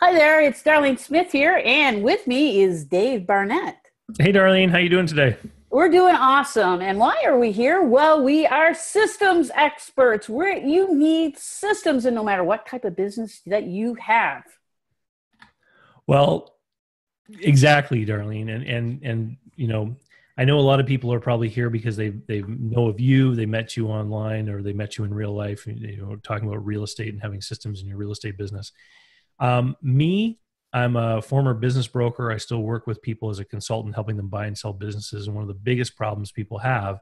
Hi there, it's Darlene Smith here, and with me is Dave Barnett. Hey, Darlene, how you doing today? We're doing awesome. And why are we here? Well, we are systems experts. You need systems, and no matter what type of business that you have. Well, exactly, Darlene, and I know a lot of people are probably here because they know of you, they met you online, or they met you in real life. Talking about real estate and having systems in your real estate business. Me, I'm a former business broker. I still work with people as a consultant, helping them buy and sell businesses. And one of the biggest problems people have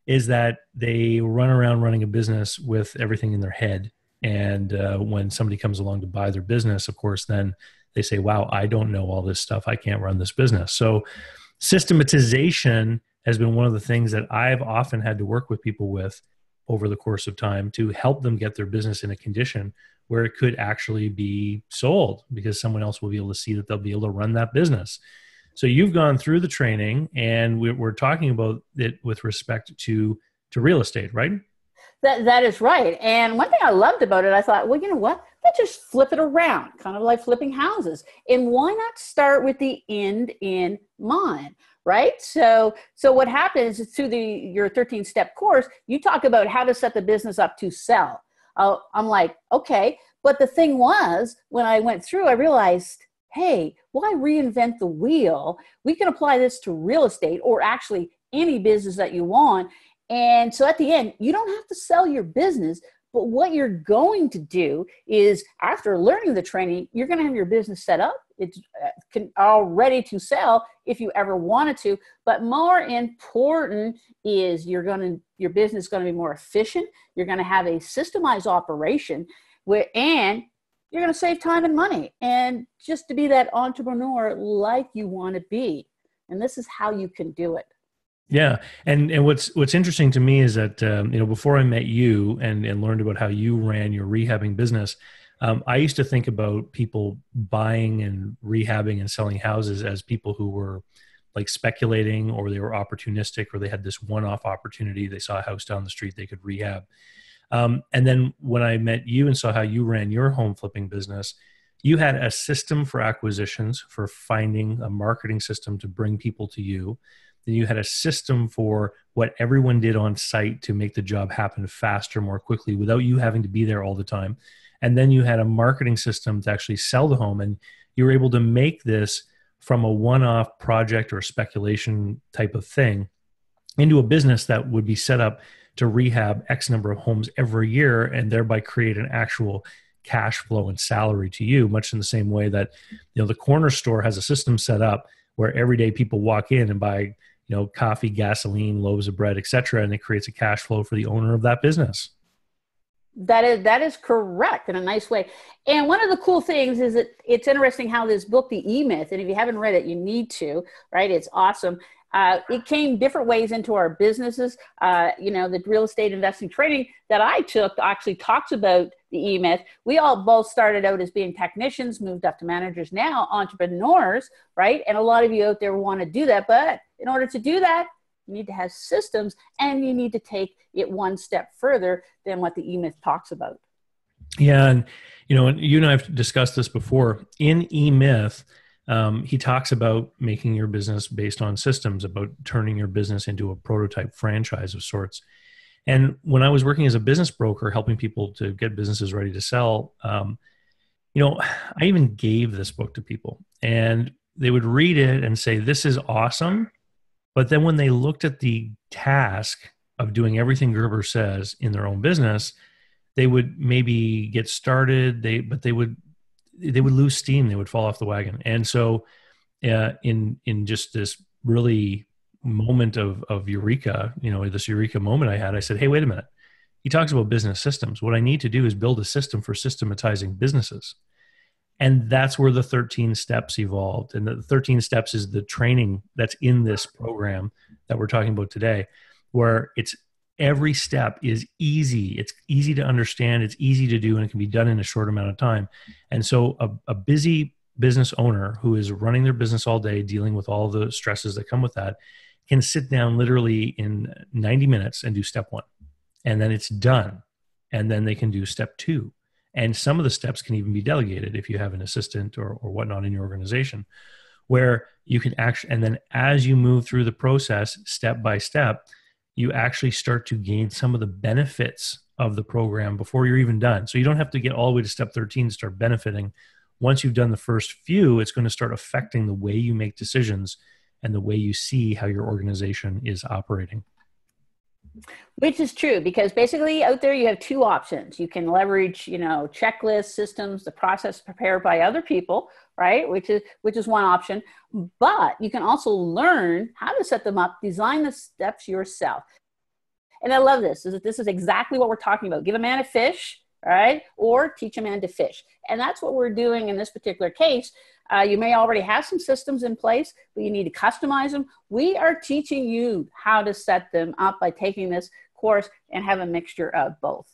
is that they run around running a business with everything in their head. And when somebody comes along to buy their business, of course, then they say, wow, I don't know all this stuff. I can't run this business. So systematization has been one of the things that I've often had to work with people with over the course of time to help them get their business in a condition where it could actually be sold because someone else will be able to see that they'll be able to run that business. So you've gone through the training, and we're talking about it with respect to real estate, right? That is right. And one thing I loved about it, I thought, well, you know what? Let's just flip it around, kind of like flipping houses. And why not start with the end in mind? Right. So what happens is through your 13-step course, you talk about how to set the business up to sell. I'm like, okay. But the thing was, when I went through, I realized, hey, why reinvent the wheel? We can apply this to real estate or actually any business that you want. And so at the end, you don't have to sell your business, but what you're going to do is after learning the training, you're going to have your business set up. It's all ready to sell if you ever wanted to. But more important is your business is going to be more efficient. You're going to have a systemized operation and you're going to save time and money. And just to be that entrepreneur like you want to be. And this is how you can do it. Yeah, and what's interesting to me is that before I met you and learned about how you ran your rehabbing business, I used to think about people buying and rehabbing and selling houses as people who were like speculating, or they were opportunistic, or they had this one-off opportunity. They saw a house down the street they could rehab. And then when I met you and saw how you ran your home flipping business, you had a system for acquisitions, for finding a marketing system to bring people to you. Then you had a system for what everyone did on site to make the job happen faster, more quickly, without you having to be there all the time. And then you had a marketing system to actually sell the home. And you were able to make this from a one-off project or speculation type of thing into a business that would be set up to rehab X number of homes every year and thereby create an actual cash flow and salary to you, much in the same way that, the corner store has a system set up where every day people walk in and buy, coffee, gasoline, loaves of bread, etc., and it creates a cash flow for the owner of that business. That is correct in a nice way. And one of the cool things is that it's interesting how this book, The E-Myth, and if you haven't read it, you need to, right? It's awesome. It came different ways into our businesses. The real estate investing training that I took actually talks about the E-Myth. We all both started out as being technicians, moved up to managers, now entrepreneurs, right? And a lot of you out there want to do that. But in order to do that, you need to have systems, and you need to take it one step further than what the E-Myth talks about. Yeah. And, you and I have discussed this before. In E-Myth, he talks about making your business based on systems, about turning your business into a prototype franchise of sorts. And when I was working as a business broker, helping people to get businesses ready to sell, I even gave this book to people, and they would read it and say, this is awesome. But then when they looked at the task of doing everything Gerber says in their own business, they would maybe get started, but they would lose steam. They would fall off the wagon. And so in just this really moment of eureka, this eureka moment I had, I said, hey, wait a minute. He talks about business systems. What I need to do is build a system for systematizing businesses. And that's where the 13 steps evolved. And the 13 steps is the training that's in this program that we're talking about today, where every step is easy. It's easy to understand. It's easy to do, and it can be done in a short amount of time. And so a busy business owner who is running their business all day, dealing with all the stresses that come with that, can sit down literally in 90 minutes and do step one. And then it's done. And then they can do step two. And some of the steps can even be delegated if you have an assistant or whatnot in your organization, where you can actually, and then as you move through the process, step by step, you actually start to gain some of the benefits of the program before you're even done. So you don't have to get all the way to step 13 to start benefiting. Once you've done the first few, it's going to start affecting the way you make decisions and the way you see how your organization is operating. Which is true, because basically out there you have two options. You can leverage, checklists, systems, the process prepared by other people, right? Which is one option. But you can also learn how to set them up, design the steps yourself. And I love this. This is exactly what we're talking about. Give a man a fish, right? Or teach a man to fish. And that's what we're doing in this particular case. You may already have some systems in place, but you need to customize them. We are teaching you how to set them up by taking this course and have a mixture of both.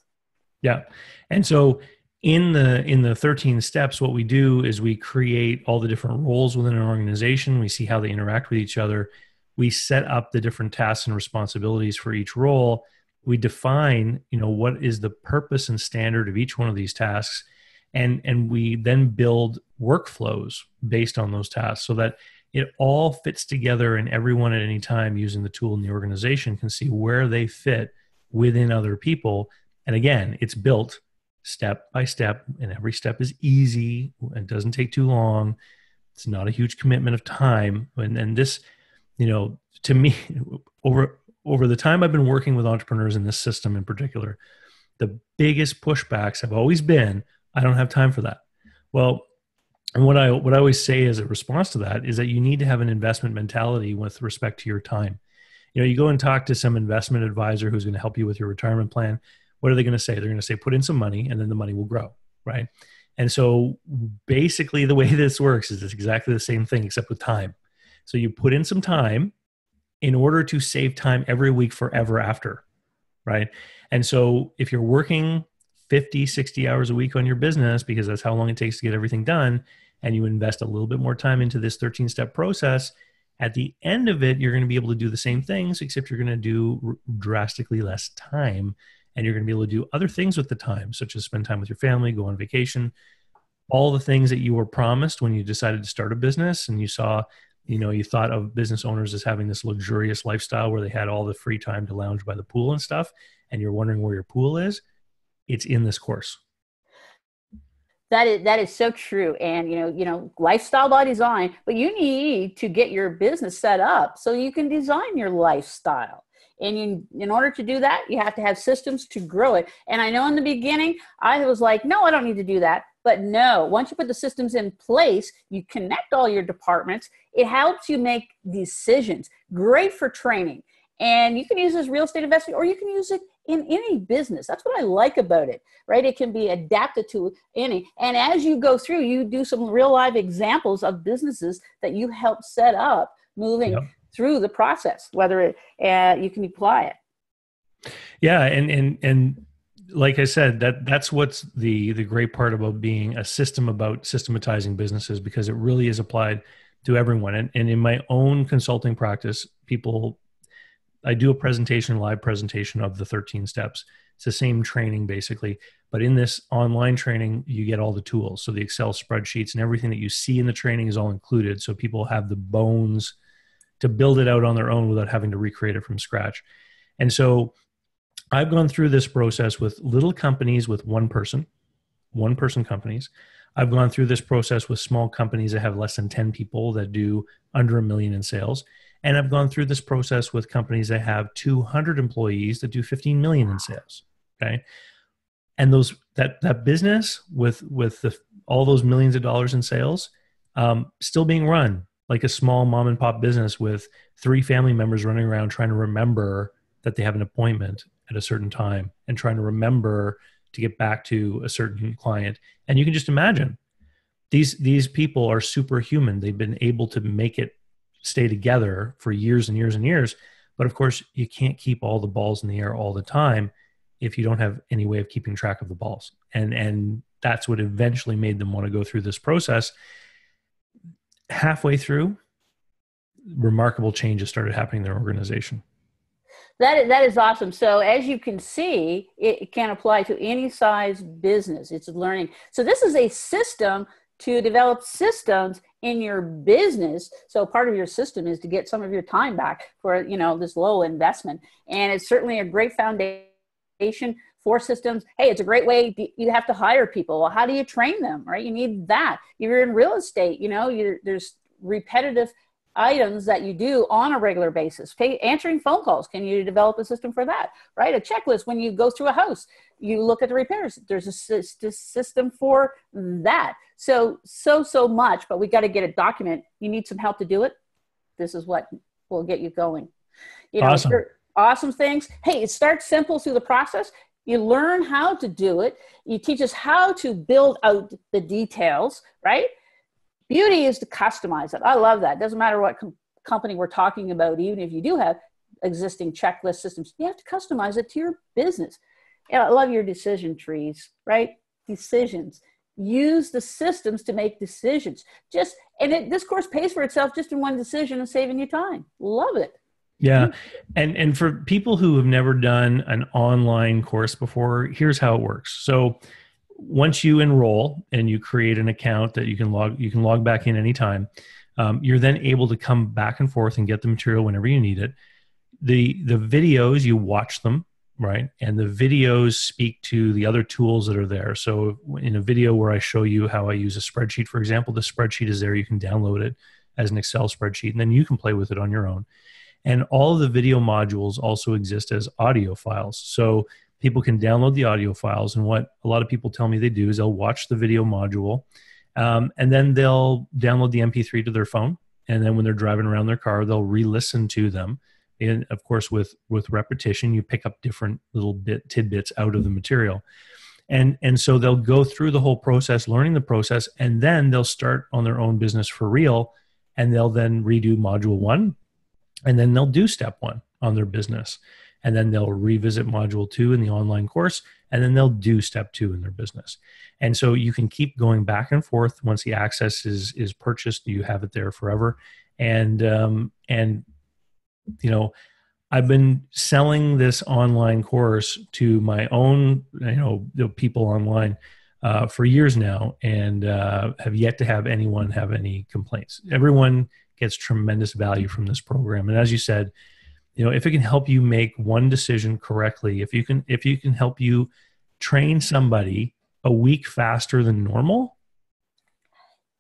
Yeah. And so in the 13 steps, what we do is we create all the different roles within an organization. We see how they interact with each other. We set up the different tasks and responsibilities for each role. We define, what is the purpose and standard of each one of these tasks. And we then build workflows based on those tasks so that it all fits together, and everyone at any time using the tool in the organization can see where they fit within other people. And again, it's built step by step, and every step is easy and doesn't take too long. It's not a huge commitment of time. And this, to me, over the time I've been working with entrepreneurs in this system in particular, the biggest pushbacks have always been, I don't have time for that. Well, and what I always say as a response to that is that you need to have an investment mentality with respect to your time. You go and talk to some investment advisor who's going to help you with your retirement plan. What are they going to say? They're going to say, put in some money and then the money will grow, right? And so basically the way this works is it's exactly the same thing except with time. So you put in some time in order to save time every week forever after, right? And so if you're working 50, 60 hours a week on your business, because that's how long it takes to get everything done, and you invest a little bit more time into this 13-step process, at the end of it, you're going to be able to do the same things, except you're going to do drastically less time, and you're going to be able to do other things with the time, such as spend time with your family, go on vacation, all the things that you were promised when you decided to start a business, and you saw, you thought of business owners as having this luxurious lifestyle where they had all the free time to lounge by the pool and stuff, and you're wondering where your pool is. It's in this course. That is so true. And, lifestyle by design, but you need to get your business set up so you can design your lifestyle. And in order to do that, you have to have systems to grow it. And I know in the beginning, I was like, no, I don't need to do that. But no, once you put the systems in place, you connect all your departments. It helps you make decisions. Great for training. And you can use this as real estate investing, or you can use it in any business. That's what I like about it, right? It can be adapted to any. And as you go through, you do some real live examples of businesses that you help set up moving through the process, whether you can apply it. Yeah. And like I said, that's what's the great part about being a system, about systematizing businesses, because it really is applied to everyone. And in my own consulting practice, I do a live presentation of the 13 steps. It's the same training basically, but in this online training, you get all the tools. So the Excel spreadsheets and everything that you see in the training is all included. So people have the bones to build it out on their own without having to recreate it from scratch. And so I've gone through this process with little companies with one person companies. I've gone through this process with small companies that have less than 10 people that do under $1 million in sales. And I've gone through this process with companies that have 200 employees that do 15 million in sales. Okay. And that business with all those millions of dollars in sales, still being run like a small mom and pop business with 3 family members running around trying to remember that they have an appointment at a certain time and trying to remember to get back to a certain client. And you can just imagine these people are superhuman. They've been able to make it stay together for years and years and years. But of course, you can't keep all the balls in the air all the time if you don't have any way of keeping track of the balls. And that's what eventually made them want to go through this process. Halfway through, remarkable changes started happening in their organization. That is awesome. So as you can see, it can apply to any size business. It's learning. So this is a system to develop systems in your business. So part of your system is to get some of your time back for, this low investment. And it's certainly a great foundation for systems. Hey, it's a great way. You have to hire people. Well, how do you train them, right? You need that. If you're in real estate, there's repetitive items that you do on a regular basis. Answering phone calls, can you develop a system for that, right? A checklist when you go through a house, you look at the repairs, there's a system for that. So much, but we got to get a document. You need some help to do it. This is what will get you going. Awesome. Awesome things. Hey, it starts simple through the process. You learn how to do it. You teach us how to build out the details, right? Beauty is to customize it. I love that. Doesn't matter what company we're talking about, even if you do have existing checklist systems, you have to customize it to your business. And I love your decision trees, right? Decisions. Use the systems to make decisions. This course pays for itself just in one decision and saving you time. Love it. Yeah. And for people who have never done an online course before, here's how it works. So once you enroll and you create an account that you can log back in anytime, you're then able to come back and forth and get the material whenever you need it. The videos, you watch them, right? And the videos speak to the other tools that are there. So in a video where I show you how I use a spreadsheet, for example, the spreadsheet is there. You can download it as an Excel spreadsheet, and then you can play with it on your own. And all of the video modules also exist as audio files. So people can download the audio files, and what a lot of people tell me they do is they'll watch the video module, and then they'll download the MP3 to their phone, and then when they're driving around their car, they'll re-listen to them. And of course, with repetition, you pick up different little tidbits out of the material, and so they'll go through the whole process, learning the process, and then they'll start on their own business for real, and they'll then redo module 1, and then they'll do step 1 on their business. And then they'll revisit module 2 in the online course, and then they'll do step 2 in their business. And so you can keep going back and forth. Once the access is purchased, you have it there forever. And I've been selling this online course to my own, the people online for years now, and have yet to have anyone have any complaints. Everyone gets tremendous value from this program. And as you said, if it can help you make one decision correctly, if you can help you train somebody a week faster than normal,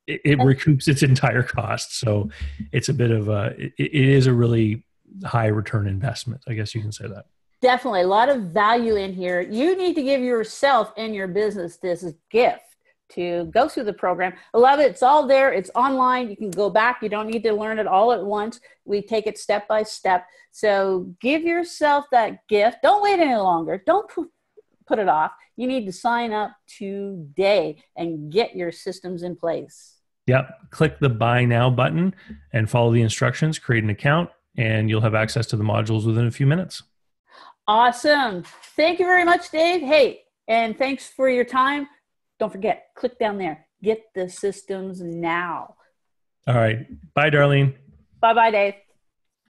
it recoups its entire cost. So it's a bit of it is a really high return investment. I guess you can say that. Definitely a lot of value in here. You need to give yourself and your business this gift to go through the program. I love it. It's all there. It's online. You can go back. You don't need to learn it all at once. We take it step by step. So give yourself that gift. Don't wait any longer. Don't put it off. You need to sign up today and get your systems in place. Yep. Click the buy now button and follow the instructions, create an account, and you'll have access to the modules within a few minutes. Awesome. Thank you very much, Dave. Hey, and thanks for your time. Don't forget, click down there. Get the systems now. All right. Bye, Darlene. Bye-bye, Dave.